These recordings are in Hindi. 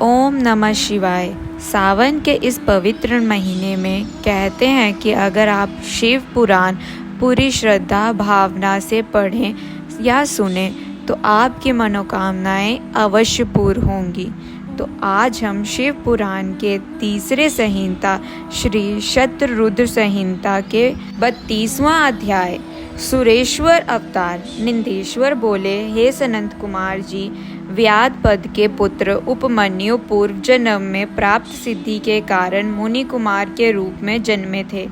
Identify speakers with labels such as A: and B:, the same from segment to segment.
A: ओम नमः शिवाय। सावन के इस पवित्र महीने में कहते हैं कि अगर आप शिव पुराण पूरी श्रद्धा भावना से पढ़ें या सुने तो आपकी मनोकामनाएं अवश्य पूर्ण होंगी। तो आज हम शिव पुराण के तीसरे संहिता श्री शतरुद्र संहिता के 32वां अध्याय सुरेश्वर अवतार। निंदेश्वर बोले, हे सनंत कुमार जी, व्याध पद के पुत्र उपमन्यु पूर्व जन्म में प्राप्त सिद्धि के कारण मुनि कुमार के रूप में जन्मे थे।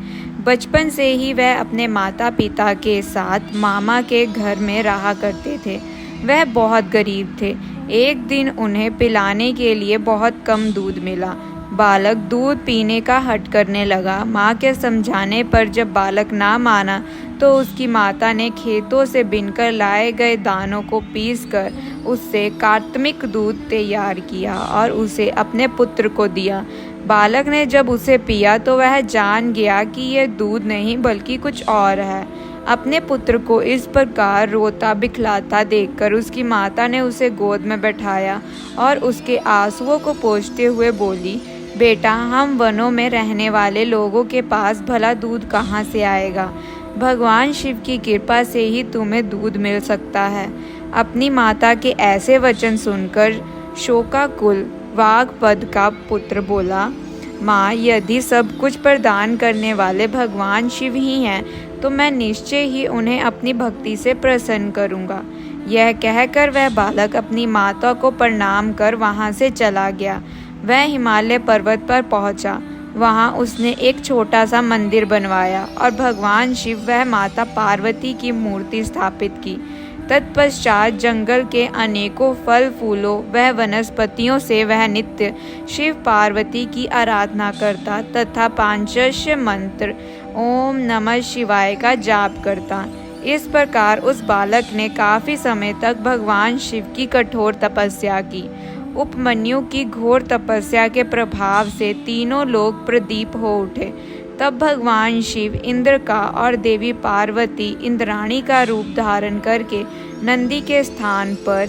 A: बचपन से ही वह अपने माता पिता के साथ मामा के घर में रहा करते थे। वह बहुत गरीब थे। एक दिन उन्हें पिलाने के लिए बहुत कम दूध मिला। बालक दूध पीने का हठ करने लगा। माँ के समझाने पर जब बालक ना माना तो उसकी माता ने खेतों से बिनकर लाए गए दानों को पीसकर उससे कार्तमिक दूध तैयार किया और उसे अपने पुत्र को दिया। बालक ने जब उसे पिया तो वह जान गया कि यह दूध नहीं बल्कि कुछ और है। अपने पुत्र को इस प्रकार रोता बिखलाता देखकर उसकी माता ने उसे गोद में बैठाया और उसके आंसुओं को पोंछते हुए बोली, बेटा, हम वनों में रहने वाले लोगों के पास भला दूध कहाँ से आएगा? भगवान शिव की कृपा से ही तुम्हें दूध मिल सकता है। अपनी माता के ऐसे वचन सुनकर शोकाकुल वाग्पद का पुत्र बोला, माँ, यदि सब कुछ प्रदान करने वाले भगवान शिव ही हैं तो मैं निश्चय ही उन्हें अपनी भक्ति से प्रसन्न करूँगा। यह कहकर वह बालक अपनी माता को प्रणाम कर वहाँ से चला गया। वह हिमालय पर्वत पर पहुँचा। वहाँ उसने एक छोटा सा मंदिर बनवाया और भगवान शिव व माता पार्वती की मूर्ति स्थापित की। तत्पश्चात जंगल के अनेकों फल फूलों व वनस्पतियों से वह नित्य शिव पार्वती की आराधना करता तथा पांचस्य मंत्र ओम नमः शिवाय का जाप करता। इस प्रकार उस बालक ने काफी समय तक भगवान शिव की कठोर तपस्या की। उपमन्यु की घोर तपस्या के प्रभाव से तीनों लोग प्रदीप हो उठे। तब भगवान शिव इंद्र का और देवी पार्वती इंद्राणी का रूप धारण करके नंदी के स्थान पर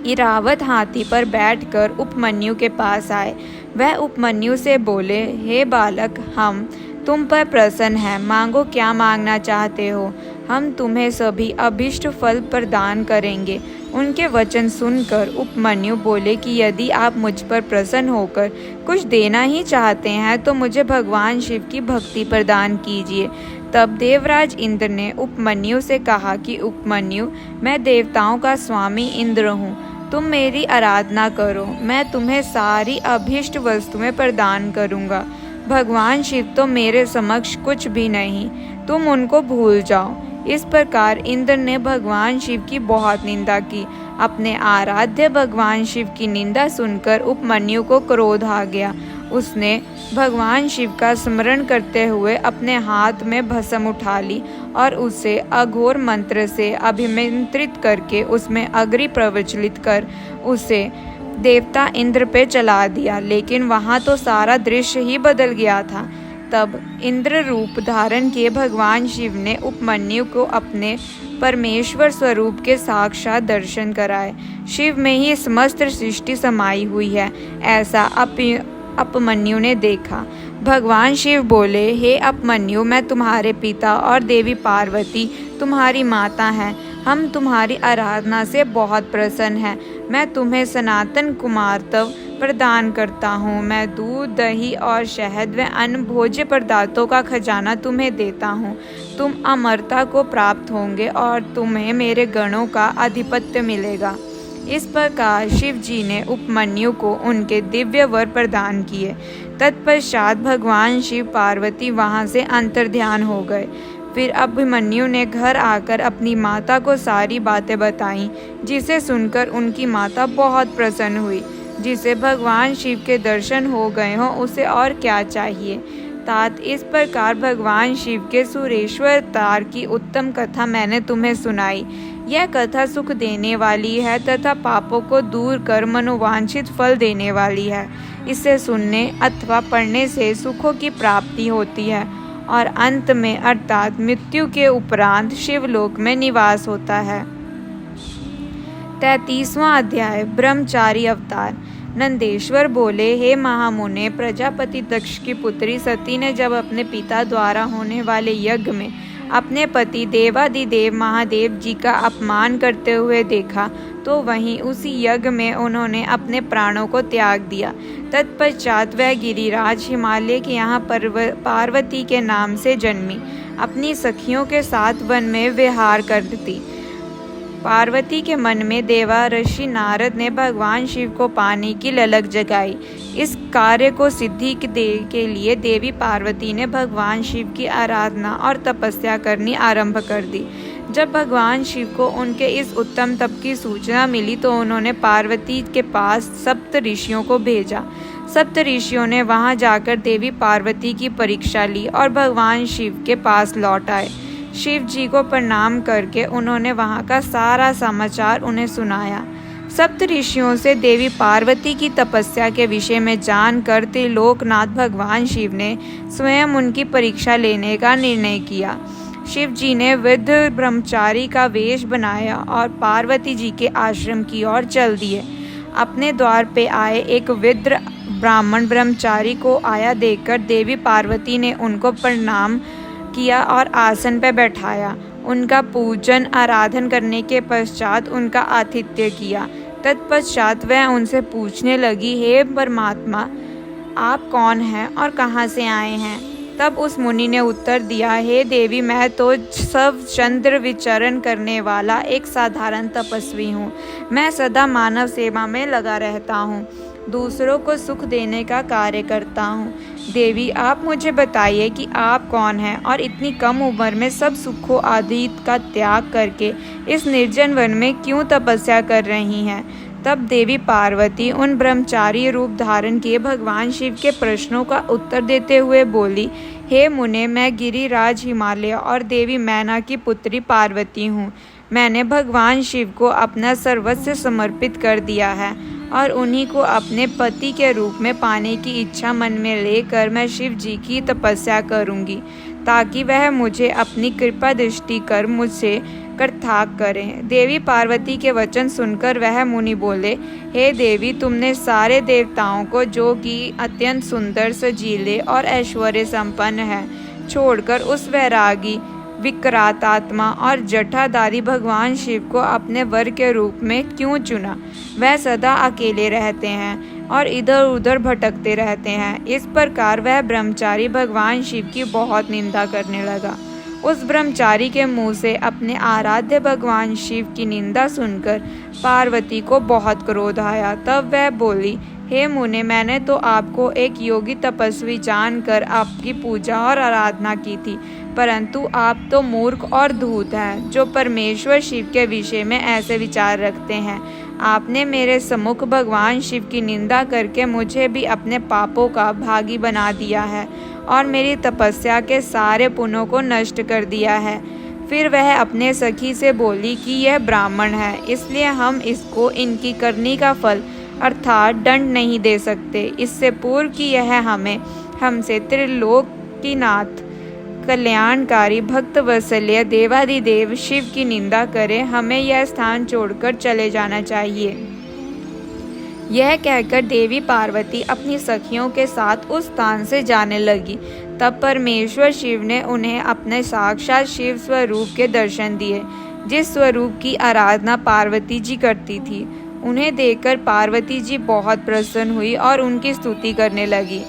A: इरावत हाथी पर बैठकर उपमन्यु के पास आए। वह उपमन्यु से बोले, हे बालक, हम तुम पर प्रसन्न हैं। मांगो, क्या मांगना चाहते हो? हम तुम्हें सभी अभीष्ट फल प्रदान करेंगे। उनके वचन सुनकर उपमन्यु बोले कि यदि आप मुझ पर प्रसन्न होकर कुछ देना ही चाहते हैं तो मुझे भगवान शिव की भक्ति प्रदान कीजिए। तब देवराज इंद्र ने उपमन्यु से कहा कि उपमन्यु, मैं देवताओं का स्वामी इंद्र हूँ। तुम मेरी आराधना करो, मैं तुम्हें सारी अभीष्ट वस्तुएं प्रदान करूँगा। भगवान शिव तो मेरे समक्ष कुछ भी नहीं, तुम उनको भूल जाओ। इस प्रकार इंद्र ने भगवान शिव की बहुत निंदा की। अपने आराध्य भगवान शिव की निंदा सुनकर उपमन्यु को क्रोध आ गया। उसने भगवान शिव का स्मरण करते हुए अपने हाथ में भस्म उठा ली और उसे अघोर मंत्र से अभिमंत्रित करके उसमें अग्नि प्रज्वलित कर उसे देवता इंद्र पे चला दिया। लेकिन वहाँ तो सारा दृश्य ही बदल गया था। तब इंद्र रूप धारण किए भगवान शिव ने उपमन्यु को अपने परमेश्वर स्वरूप के साक्षात दर्शन कराए। शिव में ही समस्त सृष्टि समाई हुई है, ऐसा उपमन्यु ने देखा। भगवान शिव बोले, हे उपमन्यु, मैं तुम्हारे पिता और देवी पार्वती तुम्हारी माता हैं। हम तुम्हारी आराधना से बहुत प्रसन्न हैं। मैं तुम्हें सनातन कुमारत्व प्रदान करता हूँ। मैं दूध, दही और शहद व अन्य भोज्य पदार्थों का खजाना तुम्हें देता हूँ। तुम अमरता को प्राप्त होंगे और तुम्हें मेरे गणों का आधिपत्य मिलेगा। इस प्रकार शिव जी ने उपमन्यु को उनके दिव्य वर प्रदान किए। तत्पश्चात भगवान शिव पार्वती वहाँ से अंतर्ध्यान हो गए। फिर अभिमन्यु ने घर आकर अपनी माता को सारी बातें बताईं, जिसे सुनकर उनकी माता बहुत प्रसन्न हुई। जिसे भगवान शिव के दर्शन हो गए हों उसे और क्या चाहिए। तात इस प्रकार भगवान शिव के सुरेश्वर अवतार की उत्तम कथा मैंने तुम्हें सुनाई। यह कथा सुख देने वाली है तथा पापों को दूर कर मनोवांछित फल देने वाली है। इसे सुनने अथवा पढ़ने से सुखों की प्राप्ति होती है और अंत में अर्थात मृत्यु के उपरांत शिवलोक में निवास होता है। 33वां अध्याय ब्रह्मचारी अवतार। नंदेश्वर बोले, हे महामुने, प्रजापति दक्ष की पुत्री सती ने जब अपने पिता द्वारा होने वाले यज्ञ में अपने पति देवादिदेव महादेव जी का अपमान करते हुए देखा तो वहीं उसी यज्ञ में उन्होंने अपने प्राणों को त्याग दिया। तत्पश्चात वह गिरिराज हिमालय के यहाँ पार्वती के नाम से जन्मी अपनी सखियों के साथ वन में विहार करती। पार्वती के मन में देवा ऋषि नारद ने भगवान शिव को पाने की ललक जगाई। इस कार्य को सिद्धि के लिए देवी पार्वती ने भगवान शिव की आराधना और तपस्या करनी आरंभ कर दी। जब भगवान शिव को उनके इस उत्तम तप की सूचना मिली तो उन्होंने पार्वती के पास सप्त ऋषियों को भेजा। सप्त ऋषियों ने वहां जाकर देवी पार्वती की परीक्षा ली और भगवान शिव के पास लौट आए। शिव जी को प्रणाम करके उन्होंने वहां का सारा समाचार उन्हें सुनाया। सप्त ऋषियों से देवी पार्वती की तपस्या के विषय में जानकर त्रिलोकनाथ भगवान शिव ने स्वयं उनकी परीक्षा लेने का निर्णय किया। शिव जी ने वृद्ध ब्रह्मचारी का वेश बनाया और पार्वती जी के आश्रम की ओर चल दिए। अपने द्वार पे आए एक वृद्ध ब्राह्मण ब्रह्मचारी को आया देखकर देवी पार्वती ने उनको प्रणाम किया और आसन पर बैठाया। उनका पूजन आराधन करने के पश्चात उनका आतिथ्य किया। तत्पश्चात वह उनसे पूछने लगी, हे परमात्मा, आप कौन हैं और कहाँ से आए हैं? तब उस मुनि ने उत्तर दिया, हे देवी, मैं तो सब चंद्र विचरण करने वाला एक साधारण तपस्वी हूँ। मैं सदा मानव सेवा में लगा रहता हूँ, दूसरों को सुख देने का कार्य करता हूँ। देवी, आप मुझे बताइए कि आप कौन हैं और इतनी कम उम्र में सब सुखों आदि का त्याग करके इस निर्जन वन में क्यों तपस्या कर रही हैं? तब देवी पार्वती उन ब्रह्मचारी रूप धारण किए भगवान शिव के प्रश्नों का उत्तर देते हुए बोली, हे मुने, मैं गिरिराज हिमालय और देवी मैना की पुत्री पार्वती हूँ। मैंने भगवान शिव को अपना सर्वस्व समर्पित कर दिया है और उन्हीं को अपने पति के रूप में पाने की इच्छा मन में लेकर मैं शिव जी की तपस्या करूंगी ताकि वह मुझे अपनी कृपा दृष्टि कर मुझसे करताक करें। देवी पार्वती के वचन सुनकर वह मुनि बोले, हे देवी, तुमने सारे देवताओं को, जो कि अत्यंत सुंदर, सजीले और ऐश्वर्य संपन्न है, छोड़कर उस वैरागी, विकरातात्मा और जटाधारी भगवान शिव को अपने वर के रूप में क्यों चुना? वह सदा अकेले रहते हैं और इधर उधर भटकते रहते हैं। इस प्रकार वह ब्रह्मचारी भगवान शिव की बहुत निंदा करने लगा। उस ब्रह्मचारी के मुंह से अपने आराध्य भगवान शिव की निंदा सुनकर पार्वती को बहुत क्रोध आया। तब वह बोली, हे मुने, मैंने तो आपको एक योगी तपस्वी जानकर आपकी पूजा और आराधना की थी, परंतु आप तो मूर्ख और धूर्त हैं, जो परमेश्वर शिव के विषय में ऐसे विचार रखते हैं। आपने मेरे सम्मुख भगवान शिव की निंदा करके मुझे भी अपने पापों का भागी बना दिया है और मेरी तपस्या के सारे पुण्यों को नष्ट कर दिया है। फिर वह अपने सखी से बोली कि यह ब्राह्मण है, इसलिए हम इसको इनकी करनी का फल अर्थात दंड नहीं दे सकते। इससे पूर्व कि यह हमसे त्रिलोकीनाथ कल्याणकारी भक्त वत्सल्य देवादिदेव शिव की निंदा करे, हमें यह स्थान छोड़कर चले जाना चाहिए। यह कहकर देवी पार्वती अपनी सखियों के साथ उस स्थान से जाने लगी। तब परमेश्वर शिव ने उन्हें अपने साक्षात शिव स्वरूप के दर्शन दिए, जिस स्वरूप की आराधना पार्वती जी करती थी। उन्हें देखकर पार्वती जी बहुत प्रसन्न हुई और उनकी स्तुति करने लगी।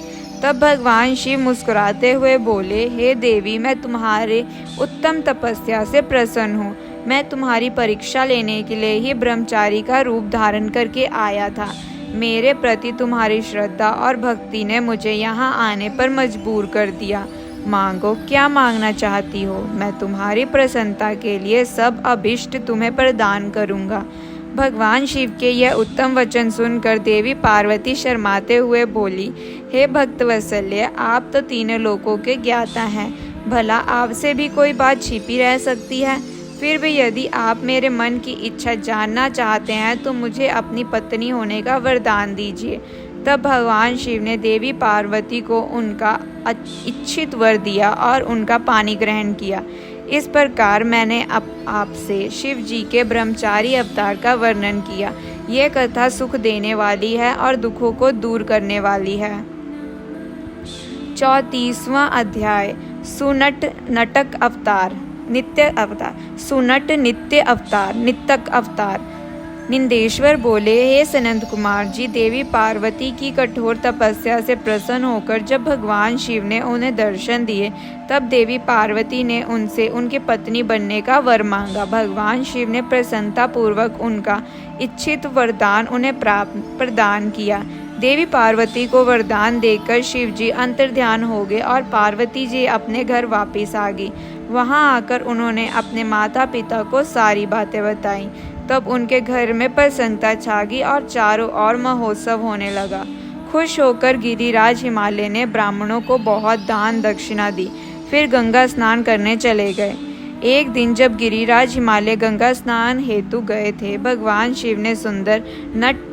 A: तब भगवान शिव मुस्कुराते हुए बोले, हे देवी, मैं तुम्हारे उत्तम तपस्या से प्रसन्न हूँ। मैं तुम्हारी परीक्षा लेने के लिए ही ब्रह्मचारी का रूप धारण करके आया था। मेरे प्रति तुम्हारी श्रद्धा और भक्ति ने मुझे यहाँ आने पर मजबूर कर दिया। मांगो, क्या मांगना चाहती हो? मैं तुम्हारी प्रसन्नता के लिए सब अभिष्ट तुम्हें प्रदान करूँगा। भगवान शिव के यह उत्तम वचन सुनकर देवी पार्वती शर्माते हुए बोली, हे भक्त वत्सल्य, आप तो तीनों लोकों के ज्ञाता हैं, भला आपसे भी कोई बात छिपी रह सकती है? फिर भी यदि आप मेरे मन की इच्छा जानना चाहते हैं तो मुझे अपनी पत्नी होने का वरदान दीजिए। तब भगवान शिव ने देवी पार्वती को उनका इच्छित वर दिया और उनका पानी ग्रहण किया। इस प्रकार मैंने आपसे शिव जी के ब्रह्मचारी अवतार का वर्णन किया। यह कथा सुख देने वाली है और दुखों को दूर करने वाली है। 34वां अध्याय सुनट नटक अवतार नित्य अवतार। सुनट नित्य अवतार नितक अवतार। निंदेश्वर बोले, हे सनंद कुमार जी, देवी पार्वती की कठोर तपस्या से प्रसन्न होकर जब भगवान शिव ने उन्हें दर्शन दिए तब देवी पार्वती ने उनसे उनकी पत्नी बनने का वर मांगा। भगवान शिव ने प्रसन्नता पूर्वक उनका इच्छित वरदान उन्हें प्रदान किया। देवी पार्वती को वरदान देकर शिव जी अंतर्ध्यान हो गए और पार्वती जी अपने घर वापस आ गई। वहां आकर उन्होंने अपने माता पिता को सारी बातें बताई। तब उनके घर में प्रसन्नता छा गई और चारों ओर महोत्सव होने लगा। खुश होकर गिरिराज हिमालय ने ब्राह्मणों को बहुत दान दक्षिणा दी, फिर गंगा स्नान करने चले गए। एक दिन जब गिरिराज हिमालय गंगा स्नान हेतु गए थे, भगवान शिव ने सुंदर नट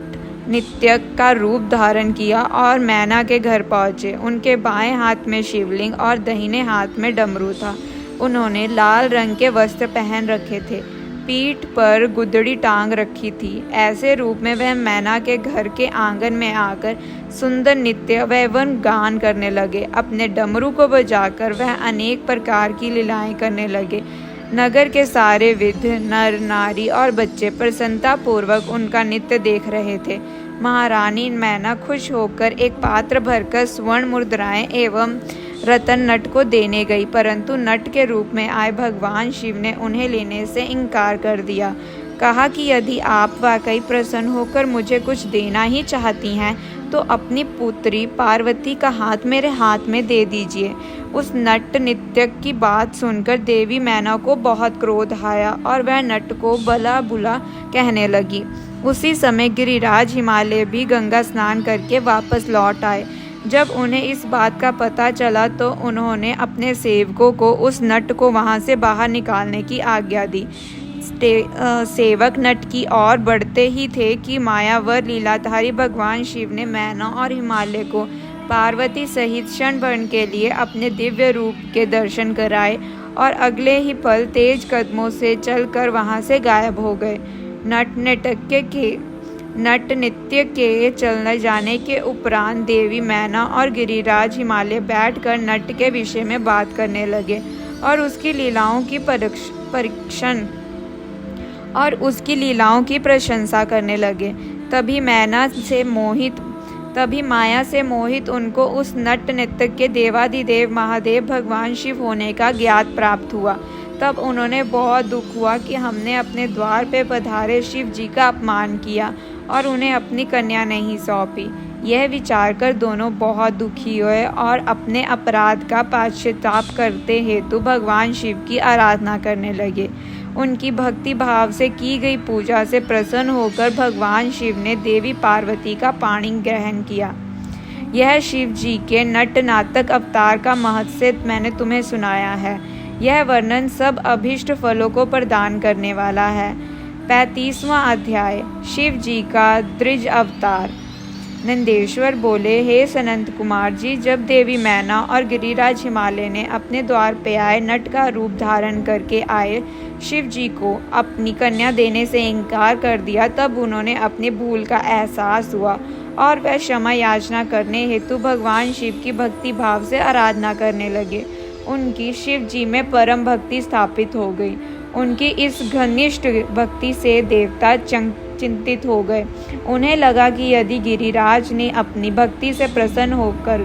A: नित्यक का रूप धारण किया और मैना के घर पहुँचे। उनके बाएं हाथ में शिवलिंग और दाहिने हाथ में डमरू था। उन्होंने लाल रंग के वस्त्र पहन रखे थे, पीठ पर गुदड़ी टांग रखी थी। ऐसे रूप में वह मैना के घर के आंगन में आकर सुंदर नृत्य एवं गान करने लगे। अपने डमरू को बजाकर वह अनेक प्रकार की लीलाएं करने लगे। नगर के सारे विद्ध नर नारी और बच्चे प्रसन्नता पूर्वक उनका नृत्य देख रहे थे। महारानी मैना खुश होकर एक पात्र भरकर स्वर्ण मुद्राएं एवं रतन नट को देने गई, परंतु नट के रूप में आए भगवान शिव ने उन्हें लेने से इनकार कर दिया। कहा कि यदि आप वाकई प्रसन्न होकर मुझे कुछ देना ही चाहती हैं तो अपनी पुत्री पार्वती का हाथ मेरे हाथ में दे दीजिए। उस नट नित्यक की बात सुनकर देवी मैना को बहुत क्रोध आया और वह नट को भला बुला कहने लगी। उसी समय गिरिराज हिमालय भी गंगा स्नान करके वापस लौट आए। जब उन्हें इस बात का पता चला तो उन्होंने अपने सेवकों को उस नट को वहां से बाहर निकालने की आज्ञा दी। सेवक नट की ओर बढ़ते ही थे कि मायावर लीलाधारी भगवान शिव ने मैना और हिमालय को पार्वती सहित क्षण भर के लिए अपने दिव्य रूप के दर्शन कराए और अगले ही पल तेज कदमों से चलकर वहां से गायब हो गए। नट नित्य के चलने जाने के उपरांत देवी मैना और गिरिराज हिमालय बैठकर नट के विषय में बात करने लगे और उसकी लीलाओं की प्रशंसा करने लगे। तभी माया से मोहित उनको उस नट नृत्य के देवाधिदेव महादेव भगवान शिव होने का ज्ञात प्राप्त हुआ। तब उन्होंने बहुत दुख हुआ कि हमने अपने द्वार पे पधारे शिव जी का अपमान किया और उन्हें अपनी कन्या नहीं सौंपी। यह विचार कर दोनों बहुत दुखी हुए और अपने अपराध का पश्चाताप करते हेतु भगवान शिव की आराधना करने लगे। उनकी भक्ति भाव से की गई पूजा से प्रसन्न होकर भगवान शिव ने देवी पार्वती का पाणी ग्रहण किया। यह शिव जी के नट नाटक अवतार का महत्व मैंने तुम्हें सुनाया है। यह वर्णन सब अभीष्ट फलों को प्रदान करने वाला है। 35वां अध्याय शिव जी का द्विज अवतार। नंदेश्वर बोले, हे सनंत कुमार जी, जब देवी मैना और गिरिराज हिमालय ने अपने द्वार पे आए नट का रूप धारण करके आए शिव जी को अपनी कन्या देने से इनकार कर दिया, तब उन्होंने अपनी भूल का एहसास हुआ और वह क्षमा याचना करने हेतु भगवान शिव की भक्ति भाव से आराधना करने लगे। उनकी शिव जी में परम भक्ति स्थापित हो गई। उनकी इस घनिष्ठ भक्ति से देवता चिंतित हो गए। उन्हें लगा कि यदि गिरिराज ने अपनी भक्ति से प्रसन्न होकर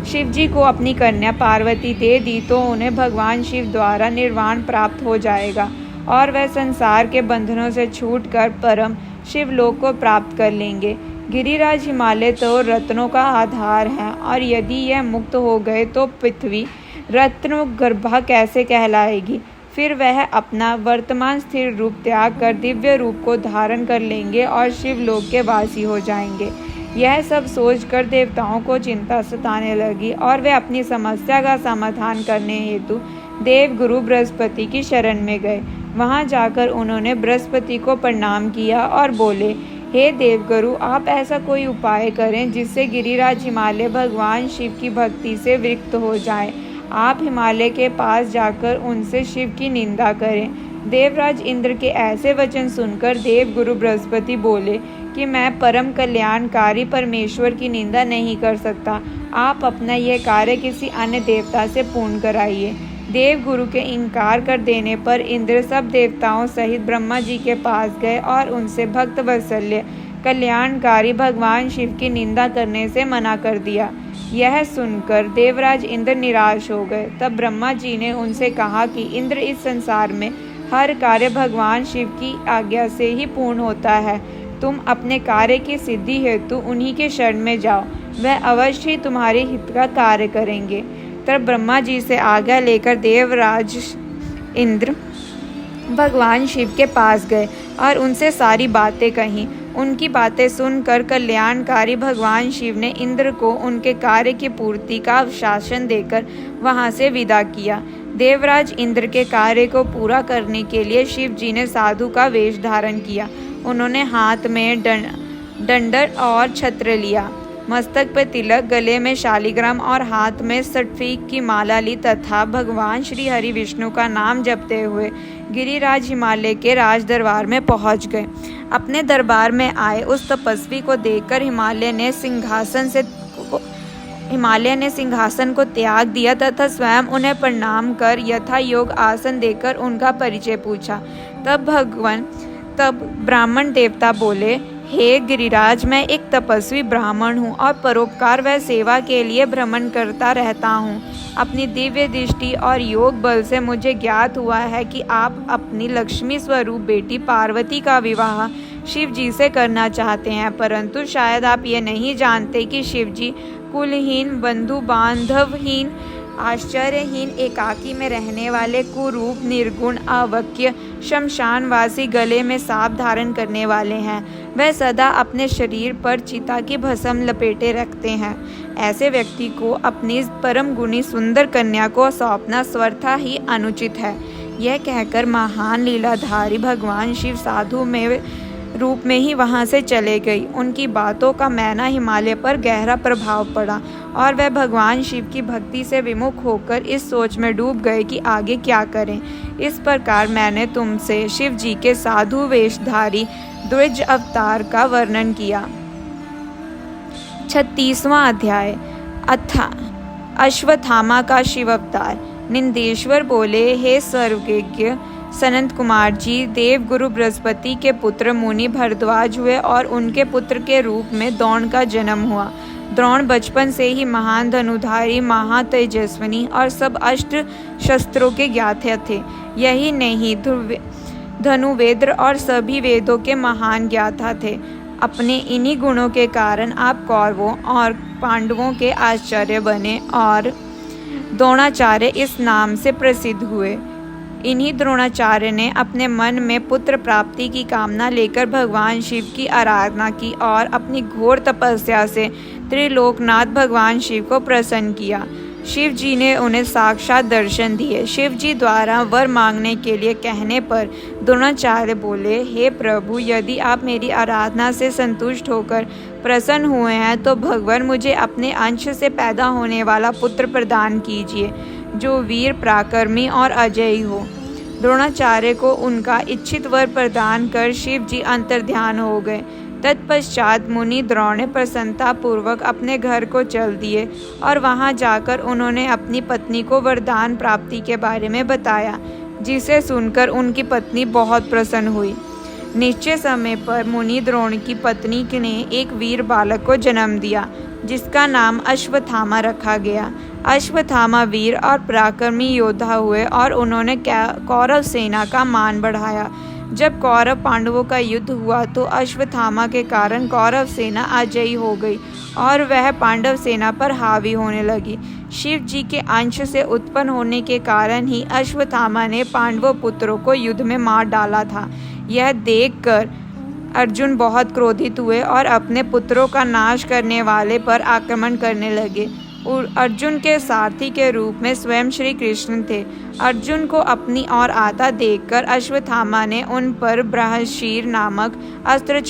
A: शिव जी को अपनी कन्या पार्वती दे दी तो उन्हें भगवान शिव द्वारा निर्वाण प्राप्त हो जाएगा और वह संसार के बंधनों से छूटकर परम शिवलोक को प्राप्त कर लेंगे। गिरिराज हिमालय तो रत्नों का आधार है और यदि यह मुक्त हो गए तो पृथ्वी रत्न गर्भा कैसे कहलाएगी। फिर वह अपना वर्तमान स्थिर रूप त्याग कर दिव्य रूप को धारण कर लेंगे और शिवलोक के वासी हो जाएंगे। यह सब सोचकर देवताओं को चिंता सताने लगी और वे अपनी समस्या का समाधान करने हेतु देवगुरु बृहस्पति की शरण में गए। वहां जाकर उन्होंने बृहस्पति को प्रणाम किया और बोले, हे देवगुरु, आप ऐसा कोई उपाय करें जिससे गिरिराज हिमालय भगवान शिव की भक्ति से विरक्त हो जाए। आप हिमालय के पास जाकर उनसे शिव की निंदा करें। देवराज इंद्र के ऐसे वचन सुनकर देवगुरु बृहस्पति बोले कि मैं परम कल्याणकारी परमेश्वर की निंदा नहीं कर सकता। आप अपना यह कार्य किसी अन्य देवता से पूर्ण कराइए। देवगुरु के इनकार कर देने पर इंद्र सब देवताओं सहित ब्रह्मा जी के पास गए और उनसे भक्त वत्सल्य कल्याणकारी भगवान शिव की निंदा करने से मना कर दिया। यह सुनकर देवराज इंद्र निराश हो गए। तब ब्रह्मा जी ने उनसे कहा कि इंद्र, इस संसार में हर कार्य भगवान शिव की आज्ञा से ही पूर्ण होता है। तुम अपने कार्य की सिद्धि हेतु उन्हीं के शरण में जाओ, वह अवश्य ही तुम्हारे हित का कार्य करेंगे। तब ब्रह्मा जी से आज्ञा लेकर देवराज इंद्र भगवान शिव के पास गए और उनसे सारी बातें कहीं। उनकी बातें सुनकर कल्याणकारी भगवान शिव ने इंद्र को उनके कार्य की पूर्ति का आश्वासन देकर वहां से विदा किया। देवराज इंद्र के कार्य को पूरा करने के लिए शिव जी ने साधु का वेश धारण किया। उन्होंने हाथ में डंडर और छत्र लिया, मस्तक पर तिलक, गले में शालिग्राम और हाथ में स्फटिक की माला ली तथा भगवान श्री हरि विष्णु का नाम जपते हुए गिरिराज हिमालय के राज दरबार में पहुंच गए। अपने दरबार में आए उस तपस्वी को देखकर हिमालय ने सिंहासन को त्याग दिया तथा स्वयं उन्हें प्रणाम कर यथा योग आसन देकर उनका परिचय पूछा। तब ब्राह्मण देवता बोले, हे गिरिराज, मैं एक तपस्वी ब्राह्मण हूँ और परोपकार व सेवा के लिए भ्रमण करता रहता हूँ। अपनी दिव्य दृष्टि और योग बल से मुझे ज्ञात हुआ है कि आप अपनी लक्ष्मी स्वरूप बेटी पार्वती का विवाह शिव जी से करना चाहते हैं, परंतु शायद आप ये नहीं जानते कि शिव जी कुलहीन, बंधु बांधवहीन, आश्चर्यहीन, एकाकी में रहने वाले, कुरूप, निर्गुण, अवक्य, शमशानवासी, गले में सांप धारण करने वाले हैं। वह सदा अपने शरीर पर चिता की भस्म लपेटे रखते हैं। ऐसे व्यक्ति को अपनी परम गुणी सुंदर कन्या को सौंपना स्वतः ही अनुचित है। यह कहकर महान लीलाधारी भगवान शिव साधु में रूप में ही वहां से चले गई। उनकी बातों का मैना हिमालय पर गहरा प्रभाव पड़ा और वह भगवान शिव की भक्ति से विमुख होकर इस सोच में डूब गए कि आगे क्या करें। इस प्रकार मैंने तुमसे शिव जी के साधु वेशधारी द्विज अवतार का वर्णन किया। 36वां अध्याय। अश्वत्थामा का शिव अवतार। निंदेश्वर बोले, हे सर्वज्ञ सनत कुमार जी, देवगुरु बृहस्पति के पुत्र मुनि भरद्वाज हुए और उनके पुत्र के रूप में द्रोण का जन्म हुआ। द्रोण बचपन से ही महान धनुधारी, महातेजस्विनी और सब अस्त्र शस्त्रों के ज्ञाता थे। यही नहीं, धनुवेद्र और सभी वेदों के महान ज्ञाता थे। अपने इन्हीं गुणों के कारण आप कौरवों और पांडवों के आचार्य बने और द्रोणाचार्य इस नाम से प्रसिद्ध हुए। इन्हीं द्रोणाचार्य ने अपने मन में पुत्र प्राप्ति की कामना लेकर भगवान शिव की आराधना की और अपनी घोर तपस्या से त्रिलोकनाथ भगवान शिव को प्रसन्न किया। शिव जी ने उन्हें साक्षात दर्शन दिए। शिव जी द्वारा वर मांगने के लिए कहने पर द्रोणाचार्य बोले, हे प्रभु, यदि आप मेरी आराधना से संतुष्ट होकर प्रसन्न हुए हैं तो भगवान मुझे अपने अंश से पैदा होने वाला पुत्र प्रदान कीजिए, जो वीर, पराक्रमी और अजयी हो। द्रोणाचार्य को उनका इच्छित वर प्रदान कर शिव जी अंतर्ध्यान हो गए। तत्पश्चात मुनि द्रोण ने प्रसन्नता पूर्वक अपने घर को चल दिए और वहां जाकर उन्होंने अपनी पत्नी को वरदान प्राप्ति के बारे में बताया, जिसे सुनकर उनकी पत्नी बहुत प्रसन्न हुई। निश्चित समय पर मुनि द्रोण की पत्नी ने एक वीर बालक को जन्म दिया, जिसका नाम अश्वत्थामा रखा गया। अश्वत्थामा वीर और पराक्रमी योद्धा हुए और उन्होंने कौरव सेना का मान बढ़ाया। जब कौरव पांडवों का युद्ध हुआ तो अश्वत्थामा के कारण कौरव सेना अजयी हो गई और वह पांडव सेना पर हावी होने लगी। शिव जी के अंश से उत्पन्न होने के कारण ही अश्वत्थामा ने पांडवों पुत्रों को युद्ध में मार डाला था। यह देखकर अर्जुन बहुत क्रोधित हुए और अपने पुत्रों का नाश करने वाले पर आक्रमण करने लगे। अर्जुन के सारथी के रूप में स्वयं श्री कृष्ण थे। अर्जुन को अपनी ओर आता देखकर अश्वत्थामा ने उन पर ब्रह्मशीर नामक अस्त्र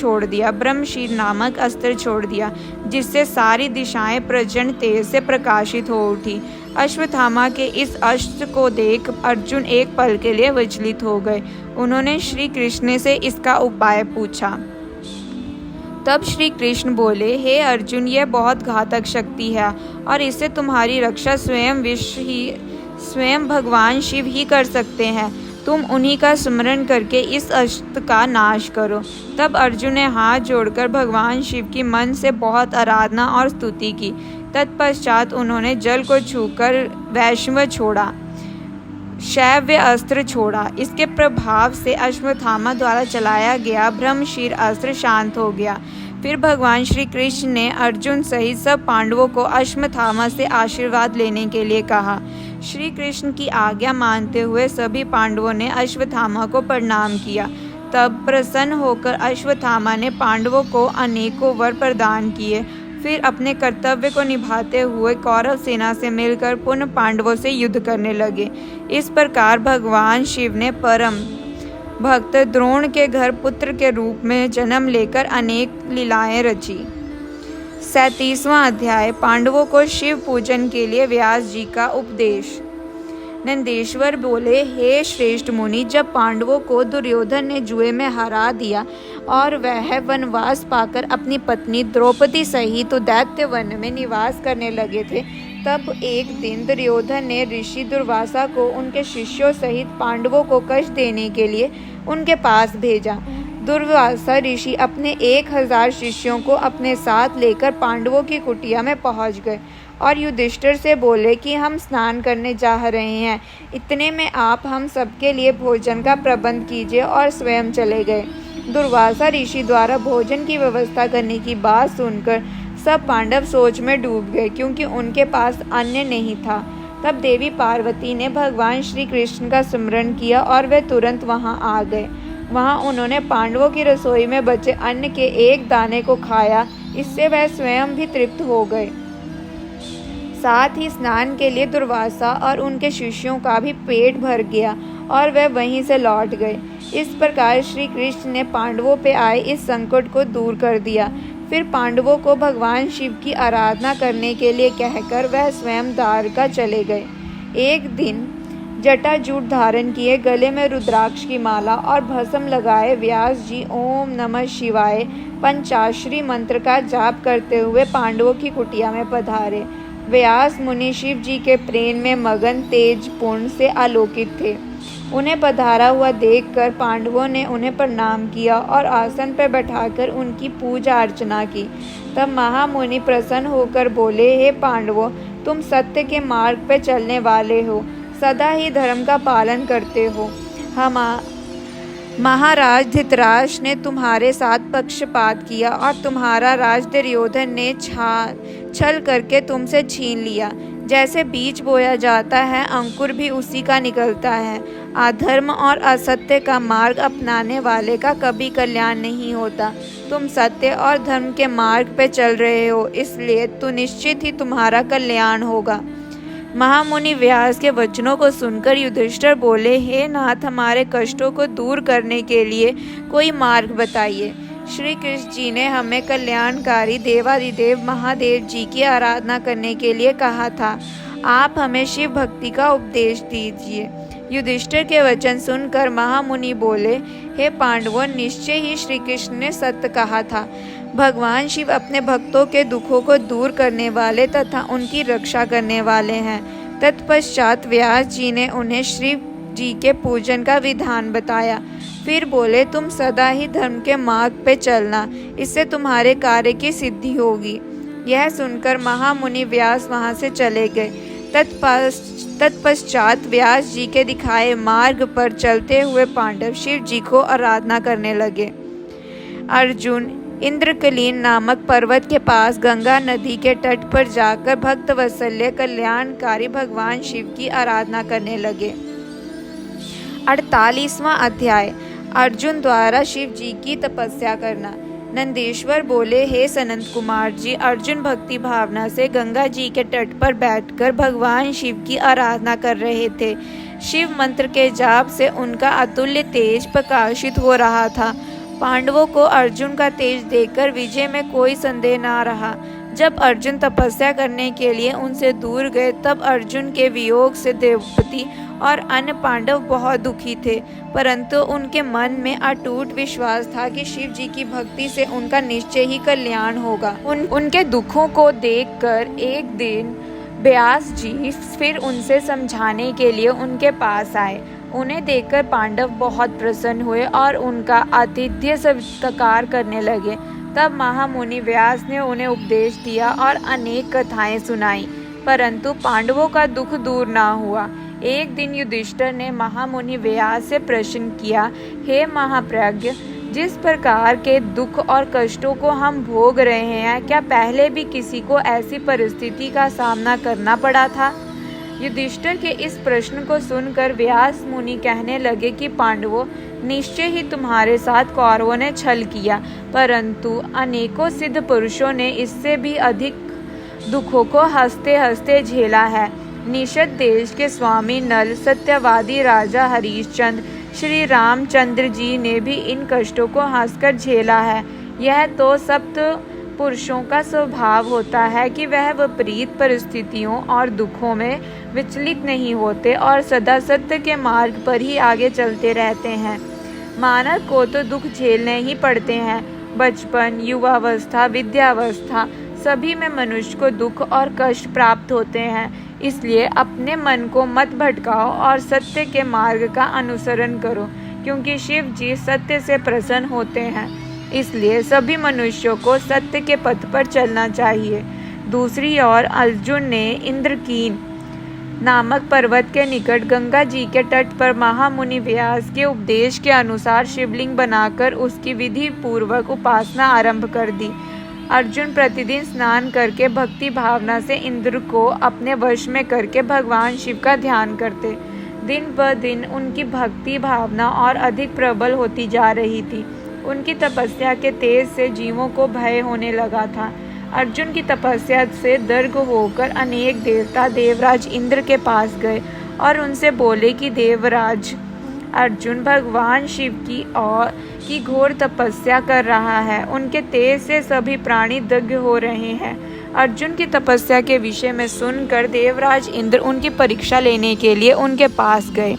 A: छोड़ दिया, जिससे सारी दिशाएं प्रचंड तेज से प्रकाशित हो उठी। अश्वत्थामा के इस अस्त्र को देख अर्जुन एक पल के लिए विचलित हो गए। उन्होंने श्री कृष्ण से इसका उपाय पूछा। तब श्री कृष्ण बोले, हे अर्जुन, यह बहुत घातक शक्ति है और इससे तुम्हारी रक्षा स्वयं भगवान शिव ही कर सकते हैं। तुम उन्हीं का स्मरण करके इस अस्त्र का नाश करो। तब अर्जुन ने हाथ जोड़कर भगवान शिव की मन से बहुत आराधना और स्तुति की। तत्पश्चात उन्होंने जल को छूकर वैष्णव छोड़ा, शैव्य अस्त्र छोड़ा। इसके प्रभाव से अश्वत्थामा द्वारा चलाया गया ब्रह्मशीर अस्त्र शांत हो गया। फिर भगवान श्री कृष्ण ने अर्जुन सहित सब पांडवों को अश्वत्थामा से आशीर्वाद लेने के लिए कहा। श्री कृष्ण की आज्ञा मानते हुए सभी पांडवों ने अश्वत्थामा को प्रणाम किया। तब प्रसन्न होकर अश्वत्थामा ने पांडवों को अनेकों वर प्रदान किए। फिर अपने कर्तव्य को निभाते हुए कौरव सेना से मिलकर पुनः पांडवों से युद्ध करने लगे। इस प्रकार भगवान शिव ने परम भक्त द्रोण के घर पुत्र के रूप में जन्म लेकर अनेक लीलाएं रची। 37वां अध्याय, पांडवों को शिव पूजन के लिए व्यास जी का उपदेश। नंदेश्वर बोले, हे श्रेष्ठ मुनि, जब पांडवों को दुर्योधन ने जुए में हरा दिया और वह वनवास पाकर अपनी पत्नी द्रौपदी सहित दैत्य वन में निवास करने लगे थे, तब एक दिन दुर्योधन ने ऋषि दुर्वासा को उनके शिष्यों सहित पांडवों को कष्ट देने के लिए उनके पास भेजा। दुर्वासा ऋषि अपने 1000 शिष्यों को अपने साथ लेकर पांडवों की कुटिया में पहुंच गए और युधिष्ठिर से बोले कि हम स्नान करने जा रहे हैं, इतने में आप हम सबके लिए भोजन का प्रबंध कीजिए, और स्वयं चले गए। दुर्वासा ऋषि द्वारा भोजन की व्यवस्था करने की बात सुनकर सब पांडव सोच में डूब गए, क्योंकि उनके पास अन्न नहीं था। तब देवी पार्वती ने भगवान श्री कृष्ण का स्मरण किया और वे तुरंत वहां आ गए। वहां उन्होंने पांडवों की रसोई में बचे अन्न के एक दाने को खाया, इससे वह स्वयं भी तृप्त हो गए। साथ ही स्नान के लिए दुर्वासा और उनके शिष्यों का भी पेट भर गया और वे वहीं से लौट गए। इस प्रकार श्री कृष्ण ने पांडवों पे आए इस संकट को दूर कर दिया। फिर पांडवों को भगवान शिव की आराधना करने के लिए कहकर वह स्वयं द्वारका चले गए। एक दिन जटाजूट धारण किए, गले में रुद्राक्ष की माला और भस्म लगाए व्यास जी ओम नमः शिवाय पंचाक्षरी मंत्र का जाप करते हुए पांडवों की कुटिया में पधारे। व्यास मुनि शिव जी के प्रेम में मगन तेज पूर्ण से आलोकित थे। उन्हें पधारा हुआ देखकर पांडवों ने उन्हें प्रणाम किया और आसन पर बैठाकर उनकी पूजा अर्चना की। तब महामुनि प्रसन्न होकर बोले, हे पांडवों, तुम सत्य के मार्ग पर चलने वाले हो, सदा ही धर्म का पालन करते हो। महाराज धृतराष्ट्र ने तुम्हारे साथ पक्षपात किया और तुम्हारा राज दुर्योधन ने छल करके तुमसे छीन लिया। जैसे बीज बोया जाता है, अंकुर भी उसी का निकलता है। अधर्म और असत्य का मार्ग अपनाने वाले का कभी कल्याण नहीं होता। तुम सत्य और धर्म के मार्ग पे चल रहे हो, इसलिए तो निश्चित ही तुम्हारा कल्याण होगा। महामुनि व्यास के वचनों को सुनकर युधिष्ठिर बोले, हे नाथ, हमारे कष्टों को दूर करने के लिए कोई मार्ग बताइए। श्री कृष्ण जी ने हमें कल्याणकारी देवादिदेव महादेव जी की आराधना करने के लिए कहा था। आप हमें शिव भक्ति का उपदेश दीजिए। युधिष्ठिर के वचन सुनकर महामुनि बोले, हे पांडवों, निश्चय ही श्री कृष्ण ने सत्य कहा था। भगवान शिव अपने भक्तों के दुखों को दूर करने वाले तथा उनकी रक्षा करने वाले हैं। तत्पश्चात व्यास जी ने उन्हें शिव जी के पूजन का विधान बताया। फिर बोले, तुम सदा ही धर्म के मार्ग पे चलना, इससे तुम्हारे कार्य की सिद्धि होगी। यह सुनकर महामुनि व्यास वहां से चले गए। तत्पश्चात व्यास जी के दिखाए मार्ग पर चलते हुए पांडव शिव जी को आराधना करने लगे। अर्जुन इंद्रकलीन नामक पर्वत के पास गंगा नदी के तट पर जाकर भक्त वत्सल्य कल्याणकारी भगवान शिव की आराधना करने लगे। 48वां अध्याय, अर्जुन द्वारा शिव जी की तपस्या करना। नंदेश्वर बोले, हे सनंत कुमार जी, अर्जुन भक्ति भावना से गंगा जी के तट पर बैठकर भगवान शिव की आराधना कर रहे थे। शिव मंत्र के जाप से उनका अतुल्य तेज प्रकाशित हो रहा था। पांडवों को अर्जुन का तेज देखकर विजय में कोई संदेह न रहा। जब अर्जुन तपस्या करने के लिए उनसे दूर गए तब अर्जुन के वियोग से द्रौपदी और अन्य पांडव बहुत दुखी थे, परंतु उनके मन में अटूट विश्वास था कि शिव जी की भक्ति से उनका निश्चय ही कल्याण होगा। उनके दुखों को देखकर एक दिन व्यास जी फिर उनसे समझाने के लिए उनके पास आए। उन्हें देखकर पांडव बहुत प्रसन्न हुए और उनका आतिथ्य सत्कार करने लगे। तब महामुनि व्यास ने उन्हें उपदेश दिया और अनेक कथाएं सुनाई, परंतु पांडवों का दुख दूर ना हुआ। एक दिन युधिष्ठिर ने महामुनि व्यास से प्रश्न किया, हे महाप्रज्ञ, जिस प्रकार के दुख और कष्टों को हम भोग रहे हैं, क्या पहले भी किसी को ऐसी परिस्थिति का सामना करना पड़ा था? युधिष्ठिर के इस प्रश्न को सुनकर व्यास मुनि कहने लगे कि पांडवों, निश्चय ही तुम्हारे साथ कौरवों ने छल किया, परंतु अनेकों सिद्ध पुरुषों ने इससे भी अधिक दुखों को हंसते हंसते झेला है। निषद देश के स्वामी नल, सत्यवादी राजा हरिश्चंद्र, श्री रामचंद्र जी ने भी इन कष्टों को हंसकर झेला है। यह तो सप्त पुरुषों का स्वभाव होता है कि वह विपरीत परिस्थितियों और दुखों में विचलित नहीं होते और सदा सत्य के मार्ग पर ही आगे चलते रहते हैं। मानव को तो दुख झेलने ही पड़ते हैं। बचपन, युवावस्था, विद्यावस्था सभी में मनुष्य को दुख और कष्ट प्राप्त होते हैं। इसलिए अपने मन को मत भटकाओ और सत्य के मार्ग का अनुसरण करो, क्योंकि शिव जी सत्य से प्रसन्न होते हैं। इसलिए सभी मनुष्यों को सत्य के पथ पर चलना चाहिए। दूसरी ओर अर्जुन ने इंद्रकीन नामक पर्वत के निकट गंगा जी के तट पर महामुनि व्यास के उपदेश के अनुसार शिवलिंग बनाकर उसकी विधि पूर्वक उपासना आरंभ कर दी। अर्जुन प्रतिदिन स्नान करके भक्ति भावना से इंद्र को अपने वश में करके भगवान शिव का ध्यान करते। दिन ब दिन उनकी भक्ति भावना और अधिक प्रबल होती जा रही थी। उनकी तपस्या के तेज से जीवों को भय होने लगा था। अर्जुन की तपस्या से दर्ग होकर अनेक देवता देवराज इंद्र के पास गए और उनसे बोले कि देवराज, अर्जुन भगवान शिव की घोर तपस्या कर रहा है। उनके तेज से सभी प्राणी दग्ध हो रहे हैं। अर्जुन की तपस्या के विषय में सुनकर देवराज इंद्र उनकी परीक्षा लेने के लिए उनके पास गए।